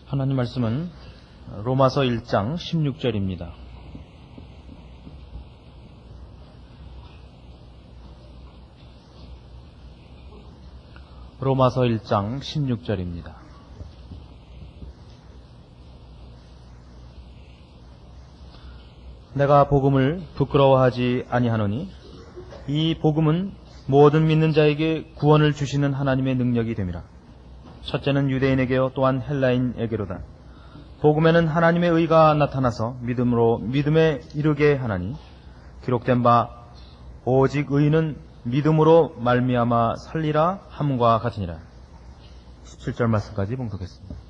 하나님 말씀은 로마서 1장 16절입니다. 로마서 1장 16절입니다. 내가 복음을 부끄러워하지 아니하노니 이 복음은 모든 믿는 자에게 구원을 주시는 하나님의 능력이 됨이라. 첫째는 유대인에게요 또한 헬라인에게로다. 복음에는 하나님의 의가 나타나서 믿음으로 믿음에 이르게 하나니 기록된 바 오직 의인은 믿음으로 말미암아 살리라 함과 같으니라. 17절 말씀까지 봉독했습니다.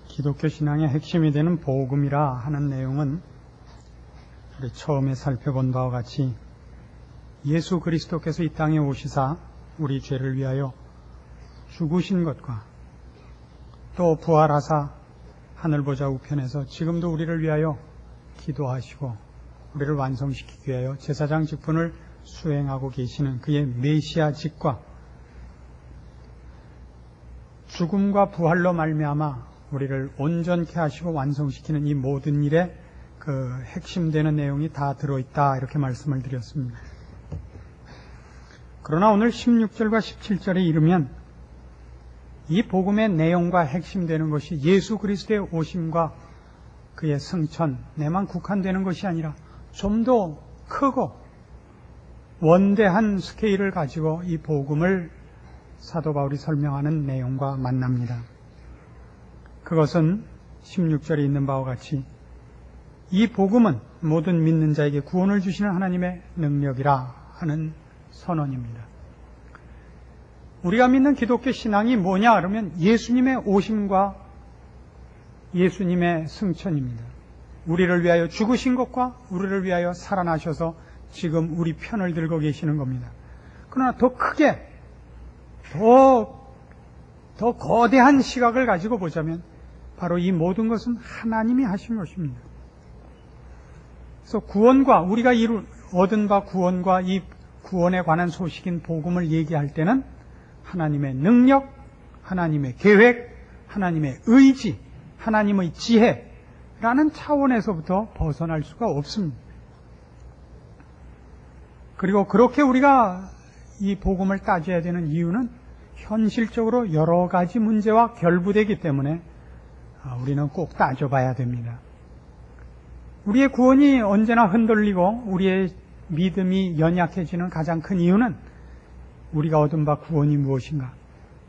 기독교 신앙의 핵심이 되는 복음이라 하는 내용은 우리 처음에 살펴본 바와 같이 예수 그리스도께서 이 땅에 오시사 우리 죄를 위하여 죽으신 것과 또 부활하사 하늘 보좌 우편에서 지금도 우리를 위하여 기도하시고 우리를 완성시키기 위하여 제사장 직분을 수행하고 계시는 그의 메시아직과 죽음과 부활로 말미암아 우리를 온전케 하시고 완성시키는 이 모든 일에 그 핵심되는 내용이 다 들어있다 이렇게 말씀을 드렸습니다. 그러나 오늘 16절과 17절에 이르면 이 복음의 내용과 핵심되는 것이 예수 그리스도의 오심과 그의 승천에만 국한되는 것이 아니라 좀 더 크고 원대한 스케일을 가지고 이 복음을 사도 바울이 설명하는 내용과 만납니다. 그것은 16절에 있는 바와 같이 이 복음은 모든 믿는 자에게 구원을 주시는 하나님의 능력이라 하는 선언입니다. 우리가 믿는 기독교 신앙이 뭐냐 그러면 예수님의 오심과 예수님의 승천입니다. 우리를 위하여 죽으신 것과 우리를 위하여 살아나셔서 지금 우리 편을 들고 계시는 겁니다. 그러나 더 크게 더 거대한 시각을 가지고 보자면 바로 이 모든 것은 하나님이 하신 것입니다. 그래서 구원과 우리가 얻은 바 구원과 이 구원에 관한 소식인 복음을 얘기할 때는 하나님의 능력, 하나님의 계획, 하나님의 의지, 하나님의 지혜라는 차원에서부터 벗어날 수가 없습니다. 그리고 그렇게 우리가 이 복음을 따져야 되는 이유는 현실적으로 여러 가지 문제와 결부되기 때문에 우리는 꼭 따져봐야 됩니다. 우리의 구원이 언제나 흔들리고 우리의 믿음이 연약해지는 가장 큰 이유는 우리가 얻은 바 구원이 무엇인가?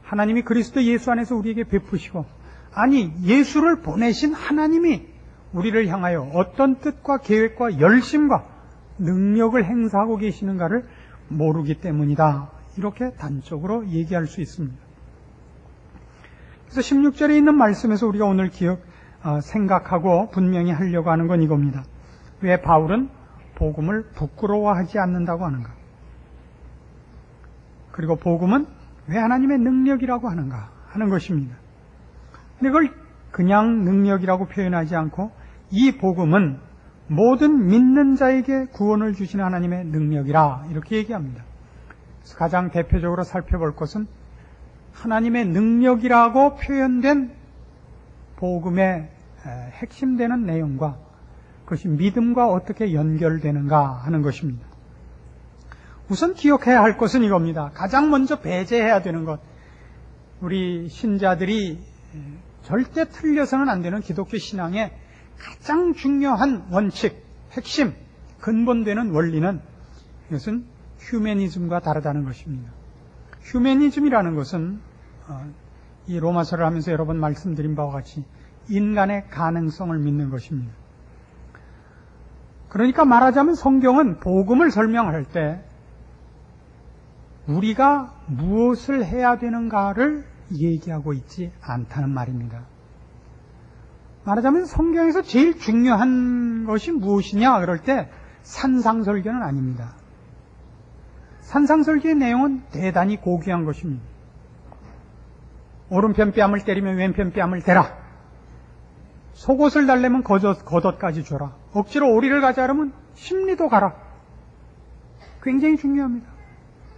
하나님이 그리스도 예수 안에서 우리에게 베푸시고 아니 예수를 보내신 하나님이 우리를 향하여 어떤 뜻과 계획과 열심과 능력을 행사하고 계시는가를 모르기 때문이다. 이렇게 단적으로 얘기할 수 있습니다. 그래서 16절에 있는 말씀에서 우리가 오늘 생각하고 분명히 하려고 하는 건 이겁니다. 왜 바울은 복음을 부끄러워하지 않는다고 하는가? 그리고 복음은 왜 하나님의 능력이라고 하는가 하는 것입니다. 근데 그걸 그냥 능력이라고 표현하지 않고 이 복음은 모든 믿는 자에게 구원을 주시는 하나님의 능력이라 이렇게 얘기합니다. 그래서 가장 대표적으로 살펴볼 것은 하나님의 능력이라고 표현된 복음의 핵심되는 내용과 그것이 믿음과 어떻게 연결되는가 하는 것입니다. 우선 기억해야 할 것은 이겁니다. 가장 먼저 배제해야 되는 것, 우리 신자들이 절대 틀려서는 안 되는 기독교 신앙의 가장 중요한 원칙, 핵심, 근본되는 원리는 이것은 휴메니즘과 다르다는 것입니다. 휴메니즘이라는 것은 이 로마서를 하면서 여러 번 말씀드린 바와 같이 인간의 가능성을 믿는 것입니다. 그러니까 말하자면 성경은 복음을 설명할 때 우리가 무엇을 해야 되는가를 얘기하고 있지 않다는 말입니다. 말하자면 성경에서 제일 중요한 것이 무엇이냐 그럴 때 산상설교는 아닙니다. 산상설교의 내용은 대단히 고귀한 것입니다. 오른편 뺨을 때리면 왼편 뺨을 대라. 속옷을 달래면 겉옷까지 줘라. 억지로 오리를 가자 하면 심리도 가라. 굉장히 중요합니다.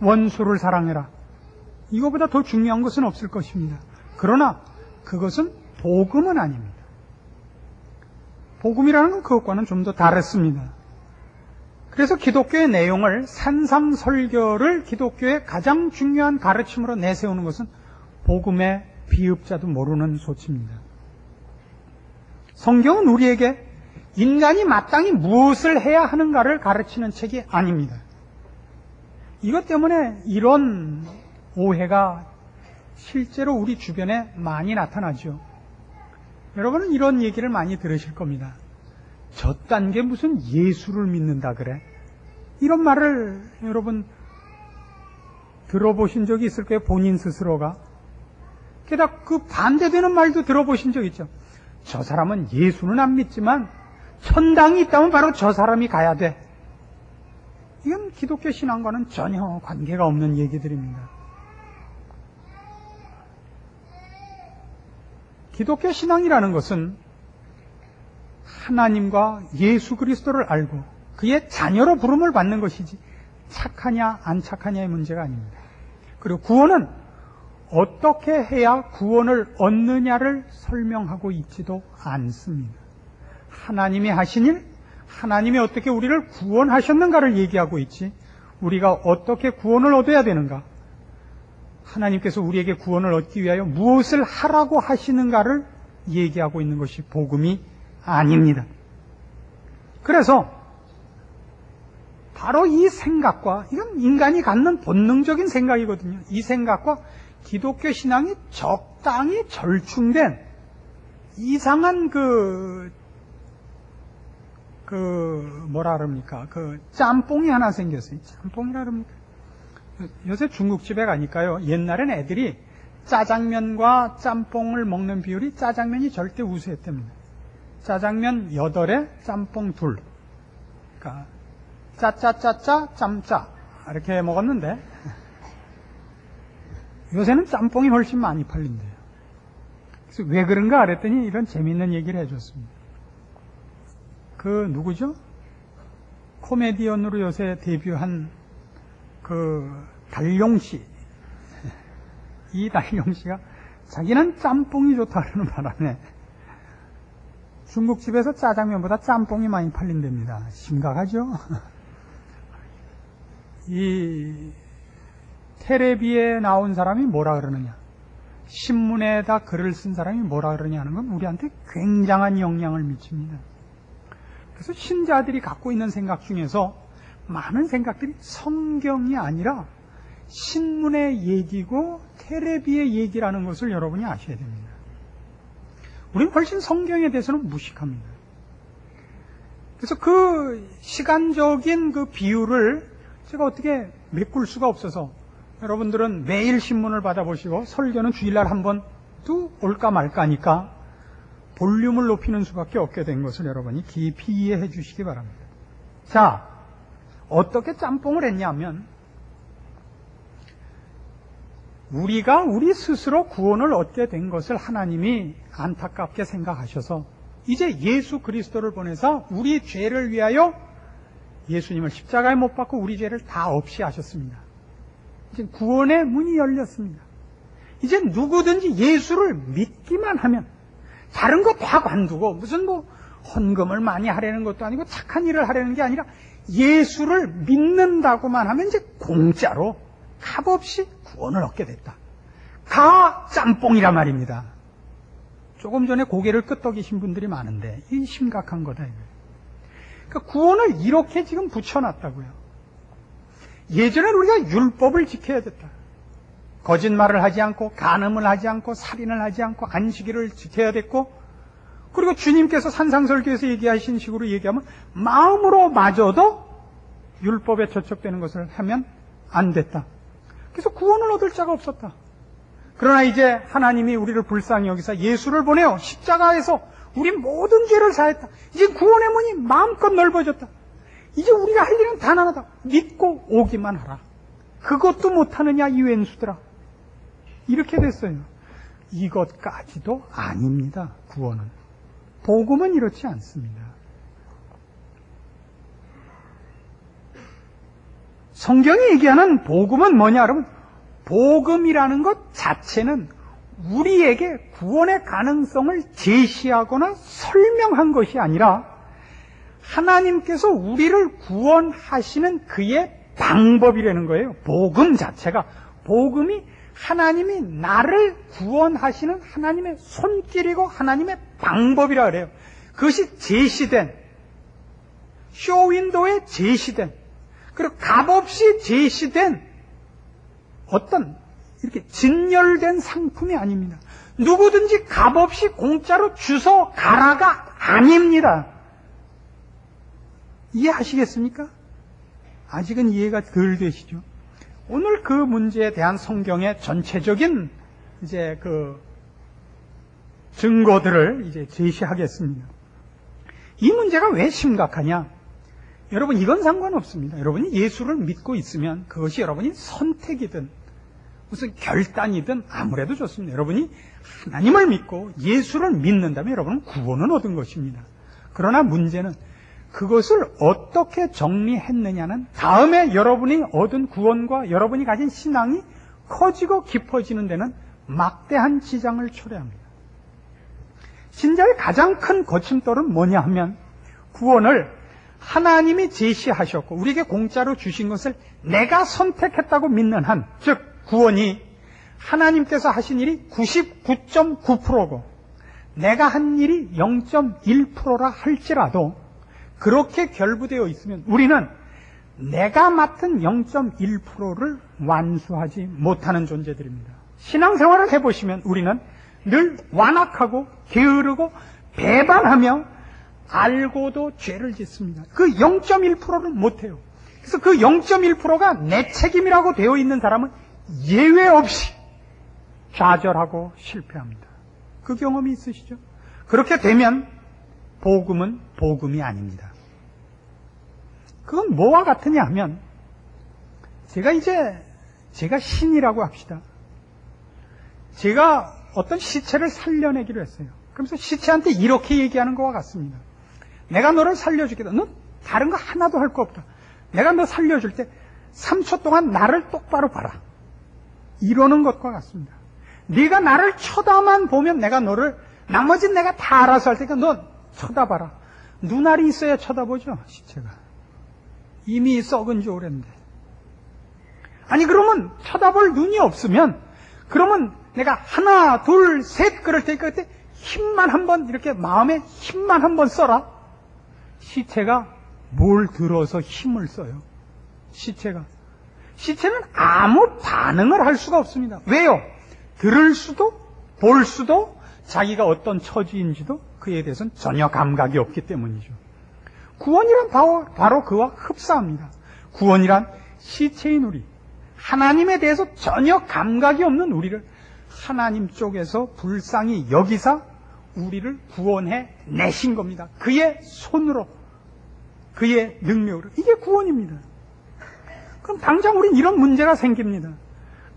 원수를 사랑해라. 이거보다 더 중요한 것은 없을 것입니다. 그러나 그것은 복음은 아닙니다. 복음이라는 건 그것과는 좀 더 다릅니다. 그래서 기독교의 내용을 산상설교를 기독교의 가장 중요한 가르침으로 내세우는 것은 복음의 비읍자도 모르는 소치입니다. 성경은 우리에게 인간이 마땅히 무엇을 해야 하는가를 가르치는 책이 아닙니다. 이것 때문에 이런 오해가 실제로 우리 주변에 많이 나타나죠. 여러분은 이런 얘기를 많이 들으실 겁니다. 저딴 게 무슨 예수를 믿는다 그래? 이런 말을 여러분 들어보신 적이 있을 거예요, 본인 스스로가. 게다가 그 반대되는 말도 들어보신 적 있죠. 저 사람은 예수는 안 믿지만 천당이 있다면 바로 저 사람이 가야 돼. 이건 기독교 신앙과는 전혀 관계가 없는 얘기들입니다. 기독교 신앙이라는 것은 하나님과 예수 그리스도를 알고 그의 자녀로 부름을 받는 것이지 착하냐 안 착하냐의 문제가 아닙니다. 그리고 구원은 어떻게 해야 구원을 얻느냐를 설명하고 있지도 않습니다. 하나님이 하신 일, 하나님이 어떻게 우리를 구원하셨는가를 얘기하고 있지, 우리가 어떻게 구원을 얻어야 되는가, 하나님께서 우리에게 구원을 얻기 위하여 무엇을 하라고 하시는가를 얘기하고 있는 것이 복음이 아닙니다. 그래서 바로 이 생각과, 이건 인간이 갖는 본능적인 생각이거든요. 이 생각과 기독교 신앙이 적당히 절충된 이상한 뭐라 그럽니까? 짬뽕이 하나 생겼어요. 짬뽕이라 그럽니까? 요새 중국집에 가니까요, 옛날엔 애들이 짜장면과 짬뽕을 먹는 비율이 짜장면이 절대 우세했답니다. 짜장면 8에 짬뽕 2. 그러니까 짜짜짜짜 짬짜 이렇게 먹었는데 요새는 짬뽕이 훨씬 많이 팔린대요. 그래서 왜 그런가 그랬더니 이런 재밌는 얘기를 해줬습니다. 누구죠? 코미디언으로 요새 데뷔한 달룡씨. 이 달룡씨가 자기는 짬뽕이 좋다 그러는 바람에 중국집에서 짜장면보다 짬뽕이 많이 팔린답니다. 심각하죠? 이 텔레비에 나온 사람이 뭐라 그러느냐, 신문에다 글을 쓴 사람이 뭐라 그러냐 하는 건 우리한테 굉장한 영향을 미칩니다. 그래서 신자들이 갖고 있는 생각 중에서 많은 생각들이 성경이 아니라 신문의 얘기고 텔레비의 얘기라는 것을 여러분이 아셔야 됩니다. 우리는 훨씬 성경에 대해서는 무식합니다. 그래서 시간적인 비율을 제가 어떻게 메꿀 수가 없어서, 여러분들은 매일 신문을 받아보시고 설교는 주일날 한 번도 올까 말까 하니까 볼륨을 높이는 수밖에 없게 된 것을 여러분이 깊이 이해해 주시기 바랍니다. 자, 어떻게 짬뽕을 했냐면, 우리가 우리 스스로 구원을 얻게 된 것을 하나님이 안타깝게 생각하셔서 이제 예수 그리스도를 보내서 우리 죄를 위하여 예수님을 십자가에 못 박고 우리 죄를 다 없이 하셨습니다. 이제 구원의 문이 열렸습니다. 이제 누구든지 예수를 믿기만 하면 다른 거 다 관두고, 무슨 헌금을 많이 하려는 것도 아니고 착한 일을 하려는 게 아니라 예수를 믿는다고만 하면 이제 공짜로 값없이 구원을 얻게 됐다. 다 짬뽕이란 말입니다. 조금 전에 고개를 끄덕이신 분들이 많은데 이 심각한 거다 이거예요. 그러니까 구원을 이렇게 지금 붙여놨다고요. 예전엔 우리가 율법을 지켜야 됐다. 거짓말을 하지 않고, 간음을 하지 않고, 살인을 하지 않고, 안식일을 지켜야 됐고, 그리고 주님께서 산상설교에서 얘기하신 식으로 얘기하면 마음으로 마저도 율법에 저촉되는 것을 하면 안 됐다. 그래서 구원을 얻을 자가 없었다. 그러나 이제 하나님이 우리를 불쌍히 여기서 예수를 보내어 십자가에서 우리 모든 죄를 사했다. 이제 구원의 문이 마음껏 넓어졌다. 이제 우리가 할 일은 단 하나다. 믿고 오기만 하라. 그것도 못하느냐 이 왼수들아. 이렇게 됐어요. 이것까지도 아닙니다. 구원은. 복음은 이렇지 않습니다. 성경이 얘기하는 복음은 뭐냐, 여러분? 복음이라는 것 자체는 우리에게 구원의 가능성을 제시하거나 설명한 것이 아니라 하나님께서 우리를 구원하시는 그의 방법이라는 거예요. 복음 자체가. 복음이 하나님이 나를 구원하시는 하나님의 손길이고 하나님의 방법이라 그래요. 그것이 제시된, 쇼윈도에 제시된, 그리고 값없이 제시된 어떤 이렇게 진열된 상품이 아닙니다. 누구든지 값없이 공짜로 주워 가라가 아닙니다. 이해하시겠습니까? 아직은 이해가 덜 되시죠? 오늘 그 문제에 대한 성경의 전체적인 이제 그 증거들을 이제 제시하겠습니다. 이 문제가 왜 심각하냐? 여러분, 이건 상관없습니다. 여러분이 예수를 믿고 있으면 그것이 여러분이 선택이든 무슨 결단이든 아무래도 좋습니다. 여러분이 하나님을 믿고 예수를 믿는다면 여러분은 구원을 얻은 것입니다. 그러나 문제는 그것을 어떻게 정리했느냐는 다음에 여러분이 얻은 구원과 여러분이 가진 신앙이 커지고 깊어지는 데는 막대한 지장을 초래합니다. 신자의 가장 큰 거침돌은 뭐냐 하면 구원을 하나님이 제시하셨고 우리에게 공짜로 주신 것을 내가 선택했다고 믿는 한, 즉 구원이 하나님께서 하신 일이 99.9%고 내가 한 일이 0.1%라 할지라도 그렇게 결부되어 있으면 우리는 내가 맡은 0.1%를 완수하지 못하는 존재들입니다. 신앙생활을 해보시면 우리는 늘 완악하고 게으르고 배반하며 알고도 죄를 짓습니다. 그 0.1%를 못해요. 그래서 그 0.1%가 내 책임이라고 되어 있는 사람은 예외 없이 좌절하고 실패합니다. 그 경험이 있으시죠? 그렇게 되면 복음은 복음이 아닙니다. 그건 뭐와 같으냐 하면 제가 신이라고 합시다. 제가 어떤 시체를 살려내기로 했어요. 그러면서 시체한테 이렇게 얘기하는 것과 같습니다. 내가 너를 살려주겠다. 너 다른 거 하나도 할 거 없다. 내가 너 살려줄 때 3초 동안 나를 똑바로 봐라. 이러는 것과 같습니다. 네가 나를 쳐다만 보면 내가 너를, 나머지는 내가 다 알아서 할 테니까 너 쳐다봐라. 눈알이 있어야 쳐다보죠, 시체가. 이미 썩은 지 오랜데. 아니, 그러면 쳐다볼 눈이 없으면, 그러면 내가 하나, 둘, 셋 그럴 테니까 그때 힘만 한번, 이렇게 마음에 힘만 한번 써라. 시체가 뭘 들어서 힘을 써요? 시체는 아무 반응을 할 수가 없습니다. 왜요? 들을 수도, 볼 수도, 자기가 어떤 처지인지도 그에 대해서는 전혀 감각이 없기 때문이죠. 구원이란 바로 그와 흡사합니다. 구원이란 시체인 우리, 하나님에 대해서 전혀 감각이 없는 우리를 하나님 쪽에서 불쌍히 여기사 우리를 구원해 내신 겁니다. 그의 손으로, 그의 능력으로. 이게 구원입니다. 그럼 당장 우린 이런 문제가 생깁니다.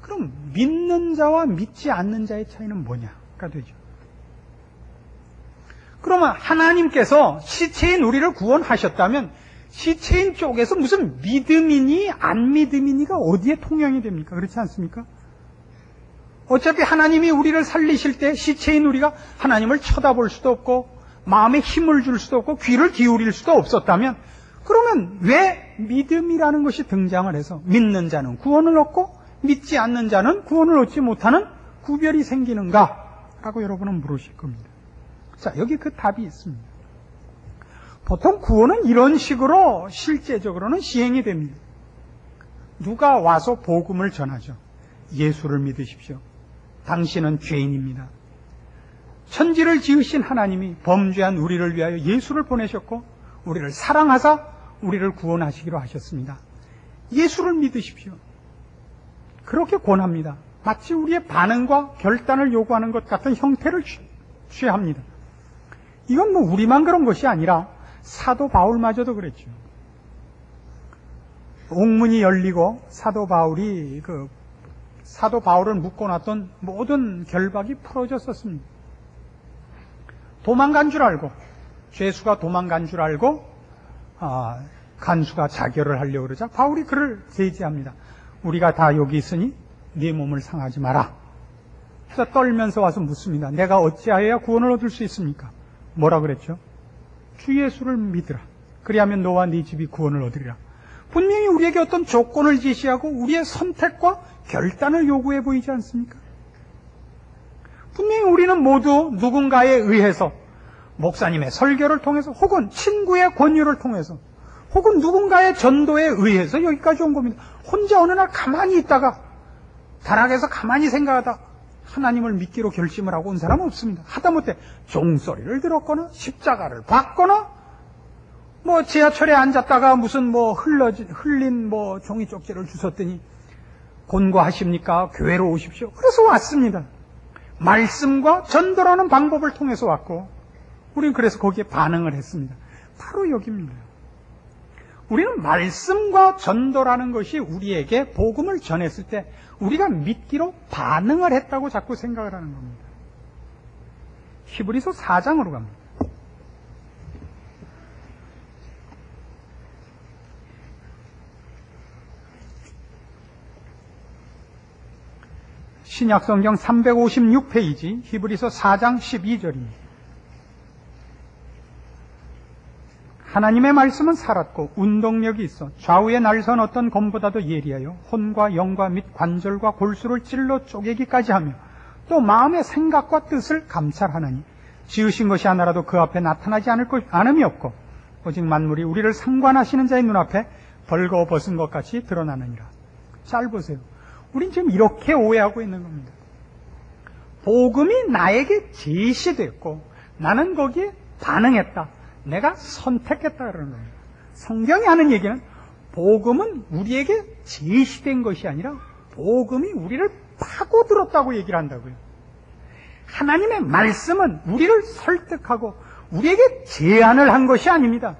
그럼 믿는 자와 믿지 않는 자의 차이는 뭐냐가 되죠. 그러면 하나님께서 시체인 우리를 구원하셨다면 시체인 쪽에서 무슨 믿음이니 안 믿음이니가 어디에 통용이 됩니까? 그렇지 않습니까? 어차피 하나님이 우리를 살리실 때 시체인 우리가 하나님을 쳐다볼 수도 없고 마음에 힘을 줄 수도 없고 귀를 기울일 수도 없었다면 그러면 왜 믿음이라는 것이 등장을 해서 믿는 자는 구원을 얻고 믿지 않는 자는 구원을 얻지 못하는 구별이 생기는가? 라고 여러분은 물으실 겁니다. 자, 여기 그 답이 있습니다. 보통 구원은 이런 식으로 실제적으로는 시행이 됩니다. 누가 와서 복음을 전하죠. 예수를 믿으십시오. 당신은 죄인입니다. 천지를 지으신 하나님이 범죄한 우리를 위하여 예수를 보내셨고 우리를 사랑하사 우리를 구원하시기로 하셨습니다. 예수를 믿으십시오. 그렇게 권합니다. 마치 우리의 반응과 결단을 요구하는 것 같은 형태를 취합니다. 이건 뭐 우리만 그런 것이 아니라 사도 바울마저도 그랬죠. 옥문이 열리고 사도 바울이 그 사도 바울을 묶어놨던 모든 결박이 풀어졌었습니다. 도망간 줄 알고, 죄수가 도망간 줄 알고 간수가 자결을 하려고 그러자 바울이 그를 제지합니다. 우리가 다 여기 있으니 네 몸을 상하지 마라. 그래서 떨면서 와서 묻습니다. 내가 어찌하여야 구원을 얻을 수 있습니까? 뭐라 그랬죠? 주 예수를 믿으라. 그리하면 너와 네 집이 구원을 얻으리라. 분명히 우리에게 어떤 조건을 제시하고 우리의 선택과 결단을 요구해 보이지 않습니까? 분명히 우리는 모두 누군가에 의해서, 목사님의 설교를 통해서, 혹은 친구의 권유를 통해서, 혹은 누군가의 전도에 의해서 여기까지 온 겁니다. 혼자 어느 날 가만히 있다가 다락에서 가만히 생각하다 하나님을 믿기로 결심을 하고 온 사람은 없습니다. 하다못해 종소리를 들었거나 십자가를 받거나 지하철에 앉았다가 무슨 흘린 종이 쪽지를 주셨더니 곤고하십니까? 교회로 오십시오. 그래서 왔습니다. 말씀과 전도라는 방법을 통해서 왔고, 우리는 그래서 거기에 반응을 했습니다. 바로 여기입니다. 우리는 말씀과 전도라는 것이 우리에게 복음을 전했을 때 우리가 믿기로 반응을 했다고 자꾸 생각을 하는 겁니다. 히브리서 4장으로 갑니다. 신약성경 356페이지 히브리서 4장 12절입니다. 하나님의 말씀은 살았고 운동력이 있어 좌우에 날선 어떤 검보다도 예리하여 혼과 영과 및 관절과 골수를 찔러 쪼개기까지 하며 또 마음의 생각과 뜻을 감찰하나니 지으신 것이 하나라도 그 앞에 나타나지 않음이 없고 오직 만물이 우리를 상관하시는 자의 눈앞에 벌거벗은 것 같이 드러나느니라. 잘 보세요. 우린 지금 이렇게 오해하고 있는 겁니다. 복음이 나에게 제시됐고 나는 거기에 반응했다. 내가 선택했다 그러는 겁니다. 성경이 하는 얘기는 복음은 우리에게 제시된 것이 아니라 복음이 우리를 파고들었다고 얘기를 한다고요. 하나님의 말씀은 우리를 설득하고 우리에게 제안을 한 것이 아닙니다.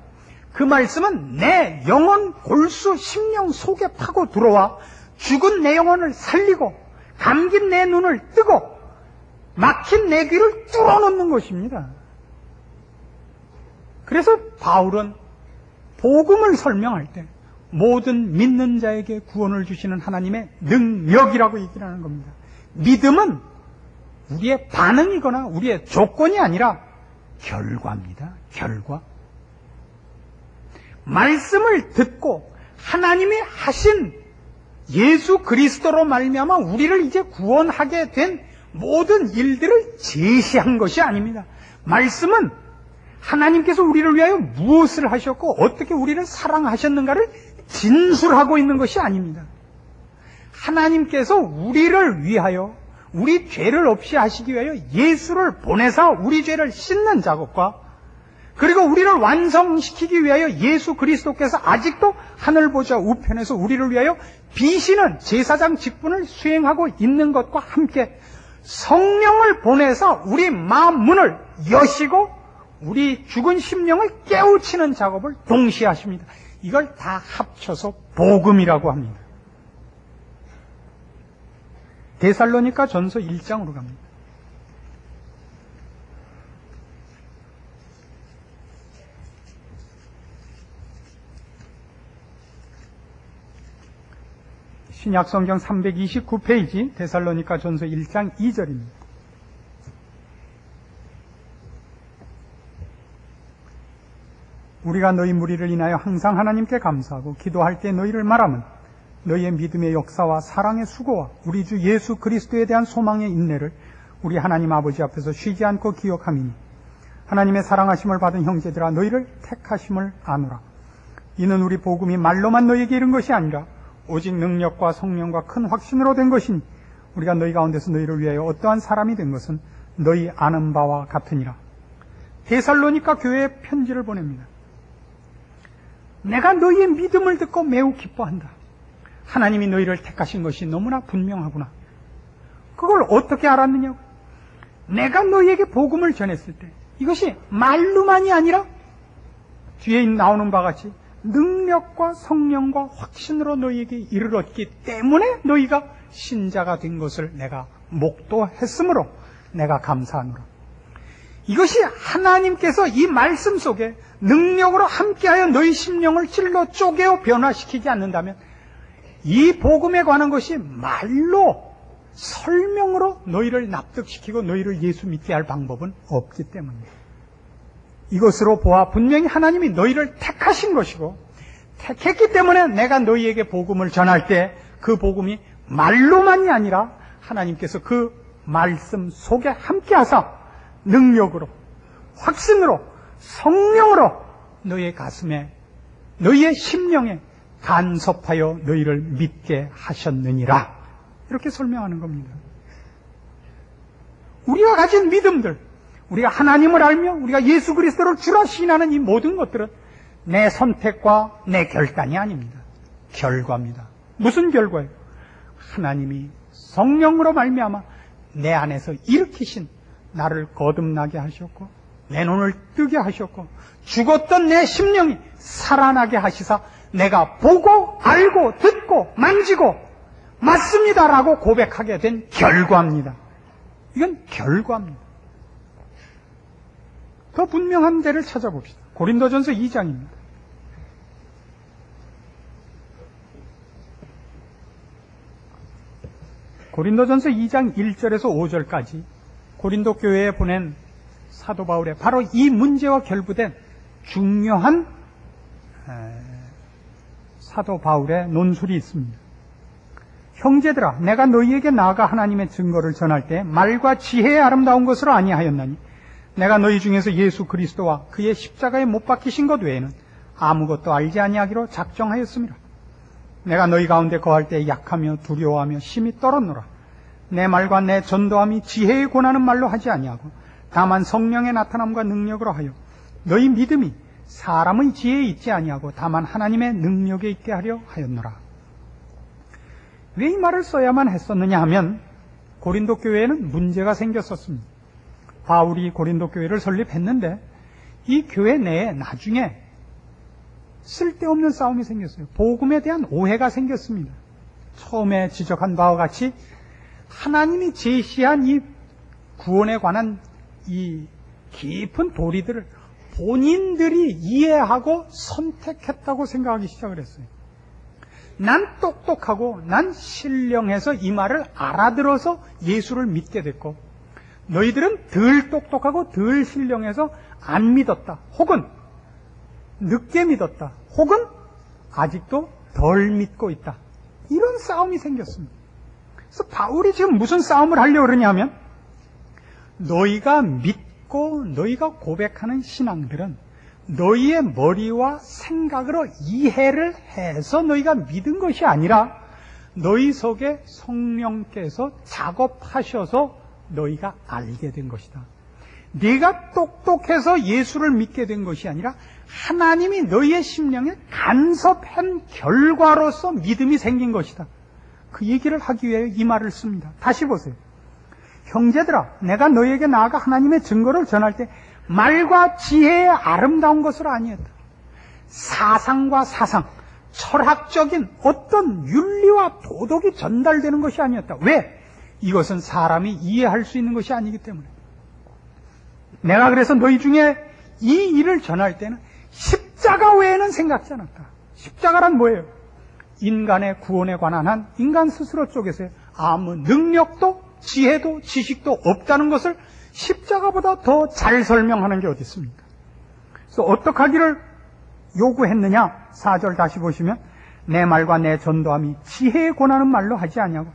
그 말씀은 내 영혼, 골수, 심령 속에 파고 들어와 죽은 내 영혼을 살리고 감긴 내 눈을 뜨고 막힌 내 귀를 뚫어놓는 것입니다. 그래서 바울은 복음을 설명할 때 모든 믿는 자에게 구원을 주시는 하나님의 능력이라고 얘기를 하는 겁니다. 믿음은 우리의 반응이거나 우리의 조건이 아니라 결과입니다. 결과. 말씀을 듣고 하나님이 하신 예수 그리스도로 말미암아 우리를 이제 구원하게 된 모든 일들을 제시한 것이 아닙니다. 말씀은 하나님께서 우리를 위하여 무엇을 하셨고 어떻게 우리를 사랑하셨는가를 진술하고 있는 것이 아닙니다. 하나님께서 우리를 위하여 우리 죄를 없이 하시기 위하여 예수를 보내사 우리 죄를 씻는 작업과 그리고 우리를 완성시키기 위하여 예수 그리스도께서 아직도 하늘 보좌 우편에서 우리를 위하여 비시는 제사장 직분을 수행하고 있는 것과 함께 성령을 보내사 우리 마음 문을 여시고 우리 죽은 심령을 깨우치는 작업을 동시에 하십니다. 이걸 다 합쳐서 복음이라고 합니다. 데살로니가 전서 1장으로 갑니다. 신약성경 329페이지 데살로니가 전서 1장 2절입니다. 우리가 너희 무리를 인하여 항상 하나님께 감사하고 기도할 때 너희를 말하면 너희의 믿음의 역사와 사랑의 수고와 우리 주 예수 그리스도에 대한 소망의 인내를 우리 하나님 아버지 앞에서 쉬지 않고 기억함이니 하나님의 사랑하심을 받은 형제들아 너희를 택하심을 아노라. 이는 우리 복음이 말로만 너희에게 이른 것이 아니라 오직 능력과 성령과 큰 확신으로 된 것이니 우리가 너희 가운데서 너희를 위하여 어떠한 사람이 된 것은 너희 아는 바와 같으니라. 데살로니가 교회에 편지를 보냅니다. 내가 너희의 믿음을 듣고 매우 기뻐한다. 하나님이 너희를 택하신 것이 너무나 분명하구나. 그걸 어떻게 알았느냐고. 내가 너희에게 복음을 전했을 때 이것이 말로만이 아니라 뒤에 나오는 바와 같이 능력과 성령과 확신으로 너희에게 이르렀기 때문에 너희가 신자가 된 것을 내가 목도했으므로 내가 감사하노라. 이것이 하나님께서 이 말씀 속에 능력으로 함께하여 너희 심령을 찔러 쪼개어 변화시키지 않는다면 이 복음에 관한 것이 말로 설명으로 너희를 납득시키고 너희를 예수 믿게 할 방법은 없기 때문입니다. 이것으로 보아 분명히 하나님이 너희를 택하신 것이고 택했기 때문에 내가 너희에게 복음을 전할 때 그 복음이 말로만이 아니라 하나님께서 그 말씀 속에 함께하사 능력으로, 확신으로, 성령으로 너희의 가슴에, 너희의 심령에 간섭하여 너희를 믿게 하셨느니라. 이렇게 설명하는 겁니다. 우리가 가진 믿음들, 우리가 하나님을 알며 우리가 예수 그리스도를 주라 시인하는 이 모든 것들은 내 선택과 내 결단이 아닙니다. 결과입니다. 무슨 결과예요? 하나님이 성령으로 말미암아 내 안에서 일으키신 나를 거듭나게 하셨고 내 눈을 뜨게 하셨고 죽었던 내 심령이 살아나게 하시사 내가 보고 알고 듣고 만지고 맞습니다라고 고백하게 된 결과입니다. 이건 결과입니다. 더 분명한 데를 찾아봅시다. 고린도전서 2장입니다. 고린도전서 2장 1절에서 5절까지 고린도 교회에 보낸 사도 바울의 바로 이 문제와 결부된 중요한 사도 바울의 논술이 있습니다. 형제들아, 내가 너희에게 나아가 하나님의 증거를 전할 때 말과 지혜의 아름다운 것으로 아니하였나니 내가 너희 중에서 예수 그리스도와 그의 십자가에 못 박히신 것 외에는 아무것도 알지 아니하기로 작정하였습니다. 내가 너희 가운데 거할 때 약하며 두려워하며 심히 떨었노라. 내 말과 내 전도함이 지혜의 권하는 말로 하지 아니하고 다만 성령의 나타남과 능력으로 하여 너희 믿음이 사람의 지혜에 있지 아니하고 다만 하나님의 능력에 있게 하려 하였노라. 왜 이 말을 써야만 했었느냐 하면 고린도 교회에는 문제가 생겼었습니다. 바울이 고린도 교회를 설립했는데 이 교회 내에 나중에 쓸데없는 싸움이 생겼어요. 복음에 대한 오해가 생겼습니다. 처음에 지적한 바와 같이 하나님이 제시한 이 구원에 관한 이 깊은 도리들을 본인들이 이해하고 선택했다고 생각하기 시작을 했어요. 난 똑똑하고 난 신령해서 이 말을 알아들어서 예수를 믿게 됐고 너희들은 덜 똑똑하고 덜 신령해서 안 믿었다. 혹은 늦게 믿었다. 혹은 아직도 덜 믿고 있다. 이런 싸움이 생겼습니다. 그래서 바울이 지금 무슨 싸움을 하려고 그러냐면 너희가 믿고 너희가 고백하는 신앙들은 너희의 머리와 생각으로 이해를 해서 너희가 믿은 것이 아니라 너희 속에 성령께서 작업하셔서 너희가 알게 된 것이다. 네가 똑똑해서 예수를 믿게 된 것이 아니라 하나님이 너희의 심령에 간섭한 결과로서 믿음이 생긴 것이다. 그 얘기를 하기 위해 이 말을 씁니다. 다시 보세요. 형제들아, 내가 너희에게 나아가 하나님의 증거를 전할 때 말과 지혜의 아름다운 것으로 아니었다. 사상과 사상, 철학적인 어떤 윤리와 도덕이 전달되는 것이 아니었다. 왜? 이것은 사람이 이해할 수 있는 것이 아니기 때문에. 내가 그래서 너희 중에 이 일을 전할 때는 십자가 외에는 생각지 않았다. 십자가란 뭐예요? 인간의 구원에 관한 한 인간 스스로 쪽에서 아무 능력도 지혜도 지식도 없다는 것을 십자가보다 더 잘 설명하는 게 어디 있습니까? 그래서 어떻게 하기를 요구했느냐? 4절 다시 보시면 내 말과 내 전도함이 지혜에 권하는 말로 하지 아니하고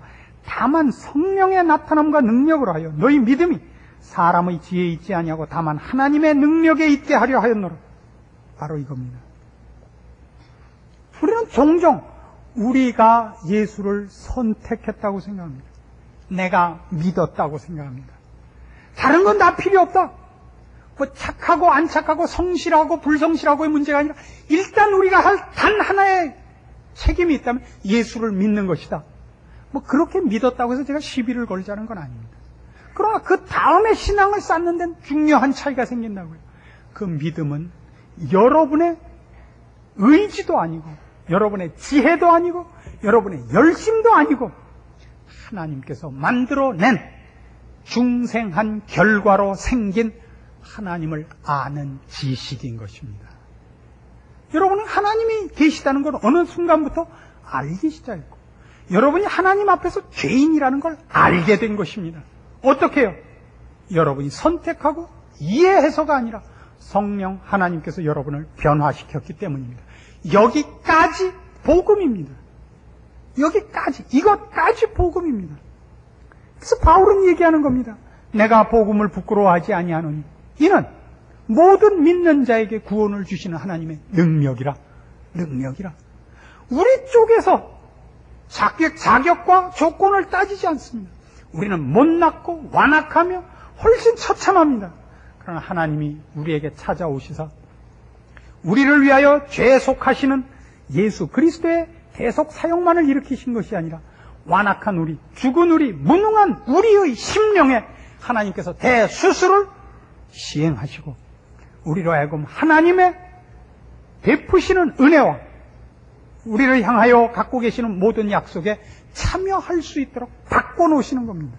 다만 성령의 나타남과 능력으로 하여 너희 믿음이 사람의 지혜에 있지 아니하고 다만 하나님의 능력에 있게 하려 하였노라. 바로 이겁니다. 우리는 종종 우리가 예수를 선택했다고 생각합니다. 내가 믿었다고 생각합니다. 다른 건 다 필요 없다. 뭐 착하고 안 착하고 성실하고 불성실하고의 문제가 아니라 일단 우리가 할 단 하나의 책임이 있다면 예수를 믿는 것이다. 뭐 그렇게 믿었다고 해서 제가 시비를 걸자는 건 아닙니다. 그러나 그 다음에 신앙을 쌓는 데는 중요한 차이가 생긴다고요. 그 믿음은 여러분의 의지도 아니고 여러분의 지혜도 아니고 여러분의 열심도 아니고 하나님께서 만들어낸 중생한 결과로 생긴 하나님을 아는 지식인 것입니다. 여러분은 하나님이 계시다는 걸 어느 순간부터 알기 시작했고, 여러분이 하나님 앞에서 죄인이라는 걸 알게 된 것입니다. 어떻게 해요? 여러분이 선택하고 이해해서가 아니라 성령 하나님께서 여러분을 변화시켰기 때문입니다. 여기까지 복음입니다. 여기까지, 이것까지 복음입니다. 그래서 바울은 얘기하는 겁니다. 내가 복음을 부끄러워하지 아니하노니 이는 모든 믿는 자에게 구원을 주시는 하나님의 능력이라. 우리 쪽에서 자격과 조건을 따지지 않습니다. 우리는 못났고 완악하며 훨씬 처참합니다. 그러나 하나님이 우리에게 찾아오시사 우리를 위하여 죄속하시는 예수 그리스도의 대속 사역만을 일으키신 것이 아니라 완악한 우리, 죽은 우리, 무능한 우리의 심령에 하나님께서 대수술을 시행하시고 우리로 하여금 하나님의 베푸시는 은혜와 우리를 향하여 갖고 계시는 모든 약속에 참여할 수 있도록 바꿔놓으시는 겁니다.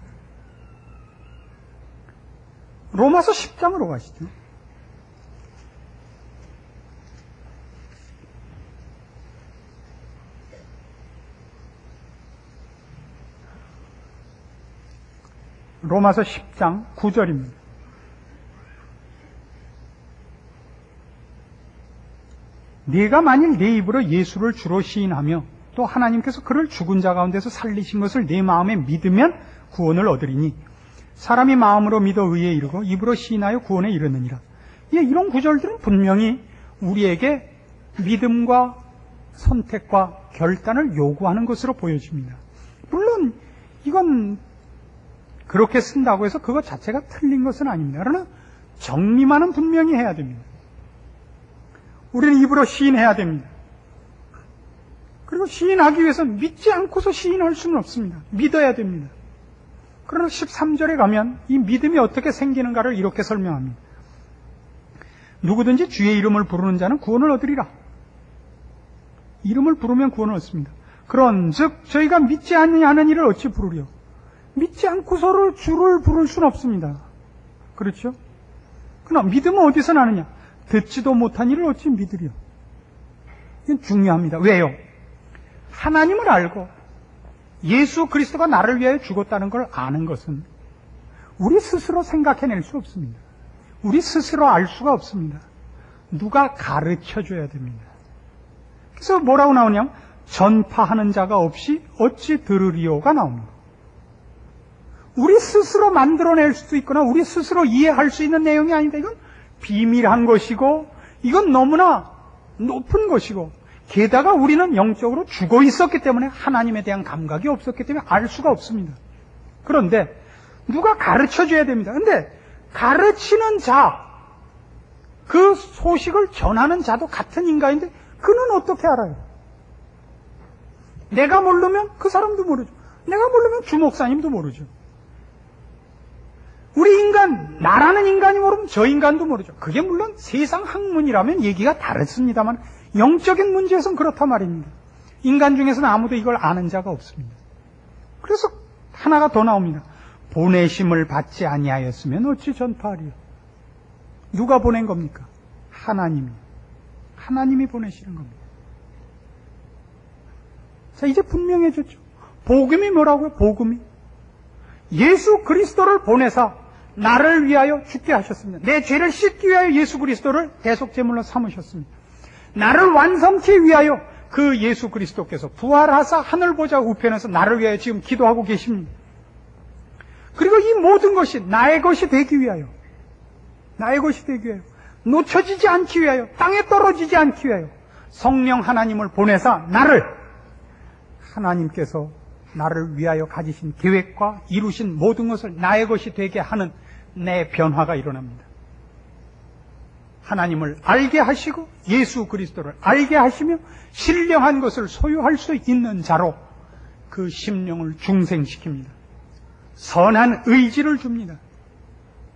로마서 10장으로 가시죠. 로마서 10장 9절입니다. 네가 만일 네 입으로 예수를 주로 시인하며 또 하나님께서 그를 죽은 자 가운데서 살리신 것을 네 마음에 믿으면 구원을 얻으리니 사람이 마음으로 믿어 의에 이르고 입으로 시인하여 구원에 이르느니라. 이런 구절들은 분명히 우리에게 믿음과 선택과 결단을 요구하는 것으로 보여집니다. 물론 이건 그렇게 쓴다고 해서 그것 자체가 틀린 것은 아닙니다. 그러나 정리만은 분명히 해야 됩니다. 우리는 입으로 시인해야 됩니다. 그리고 시인하기 위해서 믿지 않고서 시인할 수는 없습니다. 믿어야 됩니다. 그러나 13절에 가면 이 믿음이 어떻게 생기는가를 이렇게 설명합니다. 누구든지 주의 이름을 부르는 자는 구원을 얻으리라. 이름을 부르면 구원을 얻습니다. 그런즉 저희가 믿지 아니하는 이를 어찌 부르려? 믿지 않고서를 주를 부를 수는 없습니다. 그렇죠? 그러나 믿음은 어디서 나느냐? 듣지도 못한 이를 어찌 믿으려? 이건 중요합니다. 왜요? 하나님을 알고 예수 그리스도가 나를 위하여 죽었다는 걸 아는 것은 우리 스스로 생각해낼 수 없습니다. 우리 스스로 알 수가 없습니다. 누가 가르쳐줘야 됩니다. 그래서 뭐라고 나오냐면 전파하는 자가 없이 어찌 들으리오가 나옵니다. 우리 스스로 만들어낼 수도 있거나 우리 스스로 이해할 수 있는 내용이 아니다. 이건 비밀한 것이고 이건 너무나 높은 것이고 게다가 우리는 영적으로 죽어 있었기 때문에 하나님에 대한 감각이 없었기 때문에 알 수가 없습니다. 그런데 누가 가르쳐줘야 됩니다. 그런데 가르치는 자, 그 소식을 전하는 자도 같은 인간인데 그는 어떻게 알아요? 내가 모르면 그 사람도 모르죠. 내가 모르면 주목사님도 모르죠. 우리 인간, 나라는 인간이 모르면 저 인간도 모르죠. 그게 물론 세상 학문이라면 얘기가 다르습니다만 영적인 문제에서는 그렇단 말입니다. 인간 중에서는 아무도 이걸 아는 자가 없습니다. 그래서 하나가 더 나옵니다. 보내심을 받지 아니하였으면 어찌 전파하리요? 누가 보낸 겁니까? 하나님이 보내시는 겁니다. 자, 이제 분명해졌죠. 복음이 뭐라고요? 복음이 예수 그리스도를 보내사 나를 위하여 죽게 하셨습니다. 내 죄를 씻기 위하여 예수 그리스도를 대속제물로 삼으셨습니다. 나를 완성케 위하여 그 예수 그리스도께서 부활하사 하늘보좌 우편에서 나를 위하여 지금 기도하고 계십니다. 그리고 이 모든 것이 나의 것이 되기 위하여 놓쳐지지 않기 위하여 땅에 떨어지지 않기 위하여 성령 하나님을 보내사 하나님께서 나를 위하여 가지신 계획과 이루신 모든 것을 나의 것이 되게 하는 내 변화가 일어납니다. 하나님을 알게 하시고 예수 그리스도를 알게 하시며 신령한 것을 소유할 수 있는 자로 그 심령을 중생시킵니다. 선한 의지를 줍니다.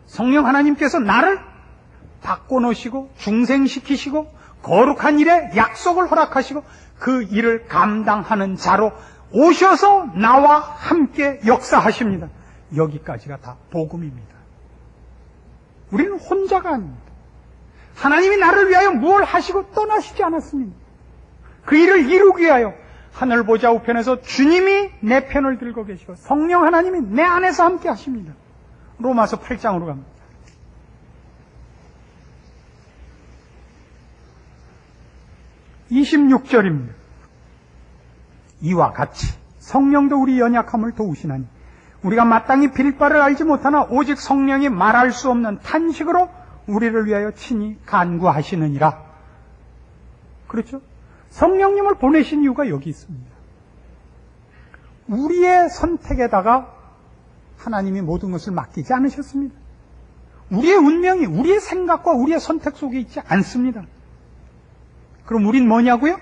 성령 하나님께서 나를 바꿔놓으시고 중생시키시고 거룩한 일에 약속을 허락하시고 그 일을 감당하는 자로 오셔서 나와 함께 역사하십니다. 여기까지가 다 복음입니다. 우리는 혼자가 아닙니다. 하나님이 나를 위하여 무엇을 하시고 떠나시지 않았습니다. 그 일을 이루기 위하여 하늘 보좌 우편에서 주님이 내 편을 들고 계시고 성령 하나님이 내 안에서 함께 하십니다. 로마서 8장으로 갑니다. 26절입니다. 이와 같이 성령도 우리 연약함을 도우시나니 우리가 마땅히 빌 바를 알지 못하나 오직 성령이 말할 수 없는 탄식으로 우리를 위하여 친히 간구하시느니라. 그렇죠? 성령님을 보내신 이유가 여기 있습니다. 우리의 선택에다가 하나님이 모든 것을 맡기지 않으셨습니다. 우리의 운명이 우리의 생각과 우리의 선택 속에 있지 않습니다. 그럼 우린 뭐냐고요?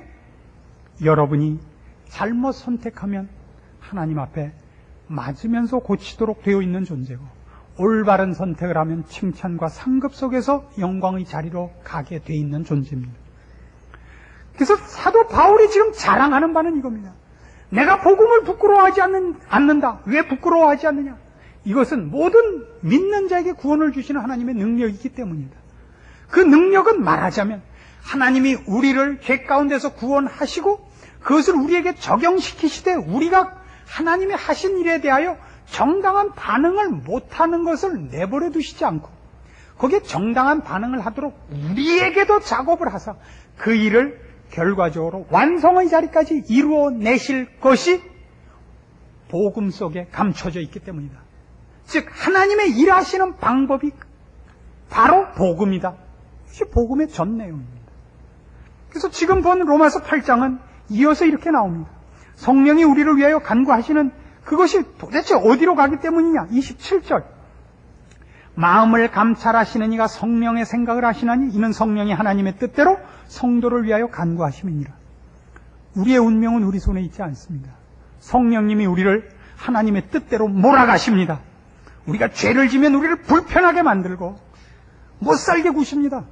여러분이 잘못 선택하면 하나님 앞에 맞으면서 고치도록 되어 있는 존재고, 올바른 선택을 하면 칭찬과 상급 속에서 영광의 자리로 가게 되어 있는 존재입니다. 그래서 사도 바울이 지금 자랑하는 바는 이겁니다. 내가 복음을 부끄러워하지 않는다. 왜 부끄러워하지 않느냐? 이것은 모든 믿는 자에게 구원을 주시는 하나님의 능력이기 때문이다. 그 능력은 말하자면 하나님이 우리를 죄 가운데서 구원하시고 그것을 우리에게 적용시키시되 우리가 하나님이 하신 일에 대하여 정당한 반응을 못하는 것을 내버려 두시지 않고 거기에 정당한 반응을 하도록 우리에게도 작업을 하사 그 일을 결과적으로 완성의 자리까지 이루어내실 것이 복음 속에 감춰져 있기 때문이다. 즉 하나님의 일하시는 방법이 바로 복음이다. 이것이 복음의 전 내용입니다. 그래서 지금 본 로마서 8장은 이어서 이렇게 나옵니다. 성령이 우리를 위하여 간구하시는 그것이 도대체 어디로 가기 때문이냐? 27절. 마음을 감찰하시는 이가 성령의 생각을 하시나니 이는 성령이 하나님의 뜻대로 성도를 위하여 간구하심이니라. 우리의 운명은 우리 손에 있지 않습니다. 성령님이 우리를 하나님의 뜻대로 몰아가십니다. 우리가 죄를 지면 우리를 불편하게 만들고 못 살게 구십니다.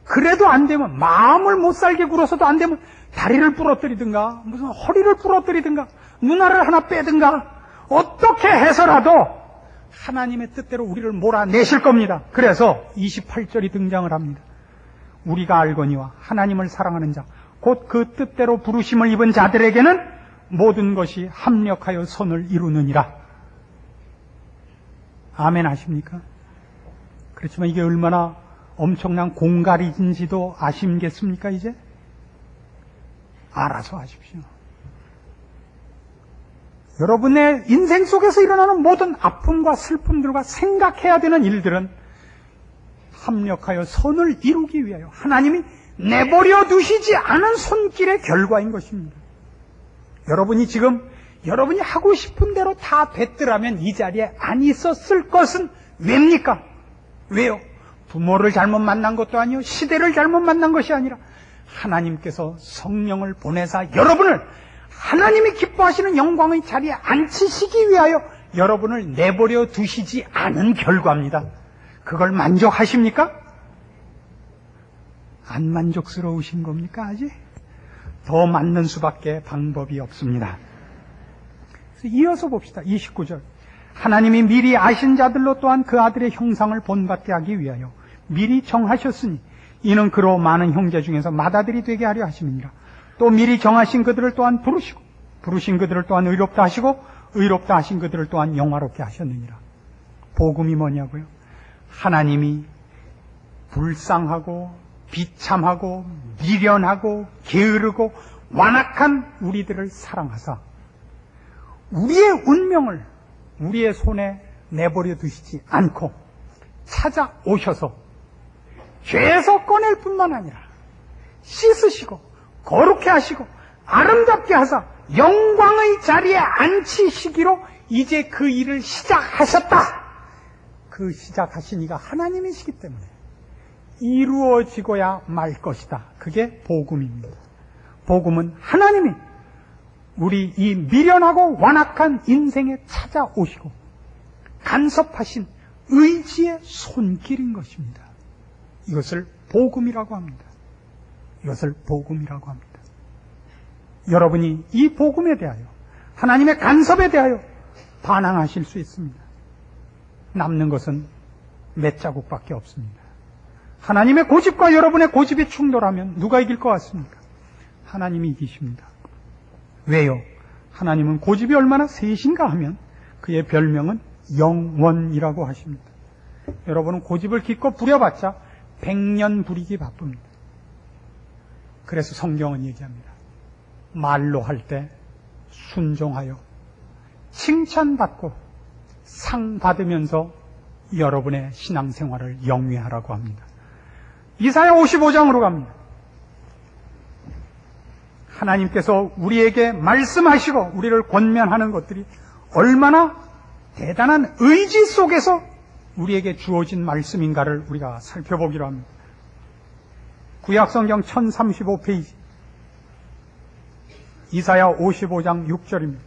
그래도 안 되면, 마음을 못 살게 굴어서도 안 되면 다리를 부러뜨리든가 무슨 허리를 부러뜨리든가 눈알을 하나 빼든가 어떻게 해서라도 하나님의 뜻대로 우리를 몰아내실 겁니다. 그래서 28절이 등장을 합니다. 우리가 알거니와 하나님을 사랑하는 자 곧 그 뜻대로 부르심을 입은 자들에게는 모든 것이 합력하여 선을 이루느니라. 아멘 하십니까? 그렇지만 이게 얼마나 엄청난 공갈인지도 아시겠습니까? 이제 알아서 하십시오. 여러분의 인생 속에서 일어나는 모든 아픔과 슬픔들과 생각해야 되는 일들은 합력하여 선을 이루기 위하여 하나님이 내버려 두시지 않은 손길의 결과인 것입니다. 여러분이 지금 여러분이 하고 싶은 대로 다 됐더라면 이 자리에 안 있었을 것은 왜입니까? 왜요? 부모를 잘못 만난 것도 아니요, 시대를 잘못 만난 것이 아니라 하나님께서 성령을 보내사 여러분을 하나님이 기뻐하시는 영광의 자리에 앉히시기 위하여 여러분을 내버려 두시지 않은 결과입니다. 그걸 만족하십니까? 안 만족스러우신 겁니까 아직? 더 맞는 수밖에 방법이 없습니다. 그래서 이어서 봅시다. 29절. 하나님이 미리 아신 자들로 또한 그 아들의 형상을 본받게 하기 위하여 미리 정하셨으니 이는 그로 많은 형제 중에서 맏아들이 되게 하려 하심이니라. 또 미리 정하신 그들을 또한 부르시고 부르신 그들을 또한 의롭다 하시고 의롭다 하신 그들을 또한 영화롭게 하셨느니라. 복음이 뭐냐고요? 하나님이 불쌍하고 비참하고 미련하고 게으르고 완악한 우리들을 사랑하사 우리의 운명을 우리의 손에 내버려 두시지 않고 찾아오셔서 죄에서 꺼낼 뿐만 아니라 씻으시고 거룩해 하시고 아름답게 하사 영광의 자리에 앉히시기로 이제 그 일을 시작하셨다. 그 시작하신 이가 하나님이시기 때문에 이루어지고야 말 것이다. 그게 복음입니다. 복음은 하나님이 우리 이 미련하고 완악한 인생에 찾아오시고 간섭하신 의지의 손길인 것입니다. 이것을 복음이라고 합니다. 이것을 복음이라고 합니다. 여러분이 이 복음에 대하여 하나님의 간섭에 대하여 반항하실 수 있습니다. 남는 것은 몇 자국밖에 없습니다. 하나님의 고집과 여러분의 고집이 충돌하면 누가 이길 것 같습니까? 하나님이 이기십니다. 왜요? 하나님은 고집이 얼마나 세신가 하면 그의 별명은 영원이라고 하십니다. 여러분은 고집을 기껏 부려봤자 100년 부리기 바쁩니다. 그래서 성경은 얘기합니다. 말로 할 때 순종하여 칭찬받고 상 받으면서 여러분의 신앙생활을 영위하라고 합니다. 이사야 55장으로 갑니다. 하나님께서 우리에게 말씀하시고 우리를 권면하는 것들이 얼마나 대단한 의지 속에서 우리에게 주어진 말씀인가를 우리가 살펴보기로 합니다. 구약성경 1035페이지 이사야 55장 6절입니다.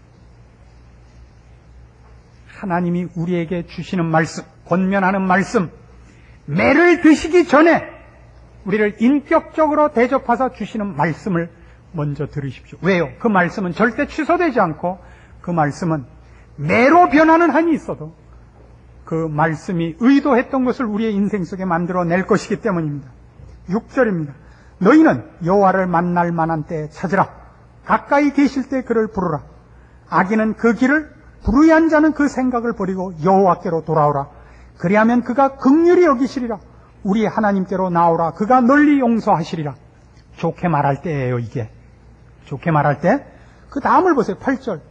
하나님이 우리에게 주시는 말씀, 권면하는 말씀, 매를 드시기 전에 우리를 인격적으로 대접하사 주시는 말씀을 먼저 들으십시오. 왜요? 그 말씀은 절대 취소되지 않고 그 말씀은 매로 변하는 한이 있어도 그 말씀이 의도했던 것을 우리의 인생 속에 만들어낼 것이기 때문입니다. 6절입니다. 너희는 여호와를 만날 만한 때에 찾으라. 가까이 계실 때 그를 부르라. 악인은 그 길을, 불의한 자는 그 생각을 버리고 여호와께로 돌아오라. 그리하면 그가 긍휼히 여기시리라. 우리 하나님께로 나오라. 그가 널리 용서하시리라. 좋게 말할 때예요, 이게. 좋게 말할 때. 그 다음을 보세요. 8절.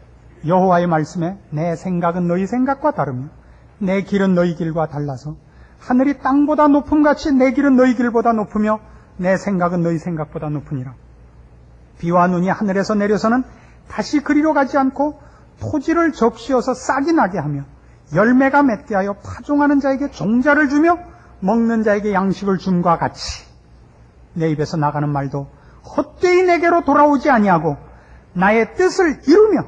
여호와의 말씀에 내 생각은 너희 생각과 다르며 내 길은 너희 길과 달라서 하늘이 땅보다 높음같이 내 길은 너희 길보다 높으며 내 생각은 너희 생각보다 높으니라. 비와 눈이 하늘에서 내려서는 다시 그리로 가지 않고 토지를 적시어서 싹이 나게 하며 열매가 맺게 하여 파종하는 자에게 종자를 주며 먹는 자에게 양식을 줌과 같이 내 입에서 나가는 말도 헛되이 내게로 돌아오지 아니하고 나의 뜻을 이루며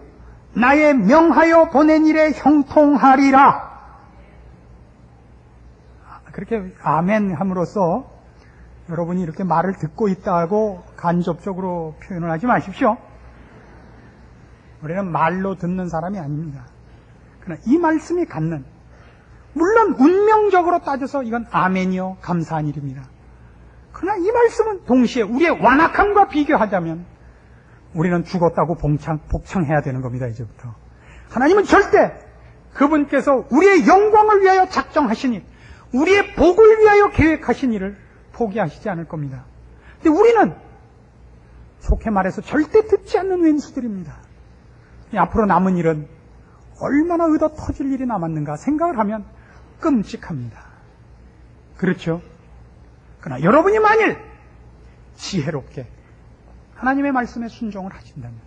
나의 명하여 보낸 일에 형통하리라. 그렇게 아멘 함으로써 여러분이 이렇게 말을 듣고 있다고 간접적으로 표현을 하지 마십시오. 우리는 말로 듣는 사람이 아닙니다. 그러나 이 말씀이 갖는, 물론 운명적으로 따져서 이건 아멘이요 감사한 일입니다. 그러나 이 말씀은 동시에 우리의 완악함과 비교하자면 우리는 죽었다고 복창해야 되는 겁니다. 이제부터 하나님은 절대 그분께서 우리의 영광을 위하여 작정하신 일, 우리의 복을 위하여 계획하신 일을 포기하시지 않을 겁니다. 근데 우리는 좋게 말해서 절대 듣지 않는 왼수들입니다. 앞으로 남은 일은 얼마나 의도 터질 일이 남았는가 생각을 하면 끔찍합니다. 그렇죠? 그러나 여러분이 만일 지혜롭게 하나님의 말씀에 순종을 하신다면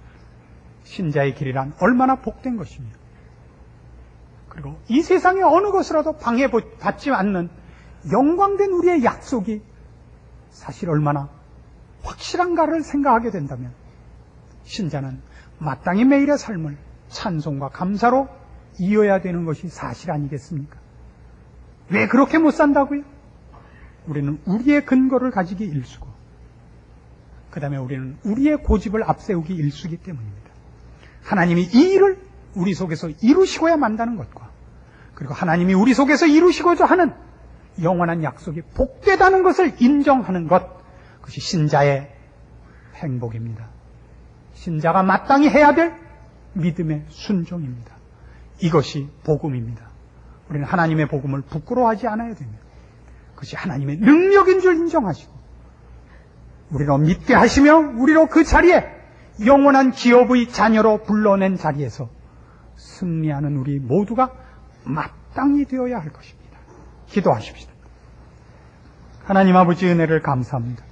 신자의 길이란 얼마나 복된 것이며, 그리고 이 세상의 어느 것으로도 방해받지 않는 영광된 우리의 약속이 사실 얼마나 확실한가를 생각하게 된다면 신자는 마땅히 매일의 삶을 찬송과 감사로 이어야 되는 것이 사실 아니겠습니까? 왜 그렇게 못 산다고요? 우리는 우리의 근거를 가지기 일수고, 그 다음에 우리는 우리의 고집을 앞세우기 일수이기 때문입니다. 하나님이 이 일을 우리 속에서 이루시고야 만다는 것과, 그리고 하나님이 우리 속에서 이루시고자 하는 영원한 약속이 복되다는 것을 인정하는 것, 그것이 신자의 행복입니다. 신자가 마땅히 해야 될 믿음의 순종입니다. 이것이 복음입니다. 우리는 하나님의 복음을 부끄러워하지 않아야 됩니다. 그것이 하나님의 능력인 줄 인정하시고 우리로 믿게 하시며 우리로 그 자리에 영원한 기업의 자녀로 불러낸 자리에서 승리하는 우리 모두가 마땅히 되어야 할 것입니다. 기도하십시다. 하나님 아버지 은혜를 감사합니다.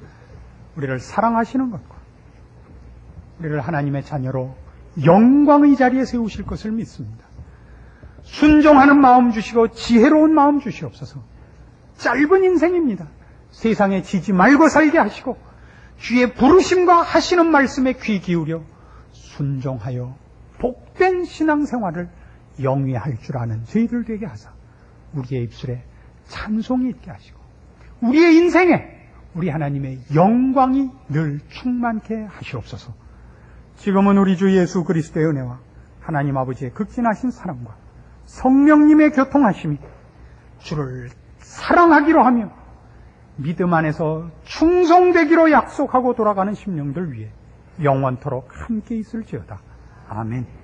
우리를 사랑하시는 것과 우리를 하나님의 자녀로 영광의 자리에 세우실 것을 믿습니다. 순종하는 마음 주시고 지혜로운 마음 주시옵소서. 짧은 인생입니다. 세상에 지지 말고 살게 하시고 주의 부르심과 하시는 말씀에 귀 기울여 순종하여 복된 신앙생활을 영위할 줄 아는 저희들 되게 하사 우리의 입술에 찬송이 있게 하시고 우리의 인생에 우리 하나님의 영광이 늘 충만케 하시옵소서. 지금은 우리 주 예수 그리스도의 은혜와 하나님 아버지의 극진하신 사랑과 성령님의 교통하심이 주를 사랑하기로 하며 믿음 안에서 충성되기로 약속하고 돌아가는 심령들 위해 영원토록 함께 있을지어다. 아멘.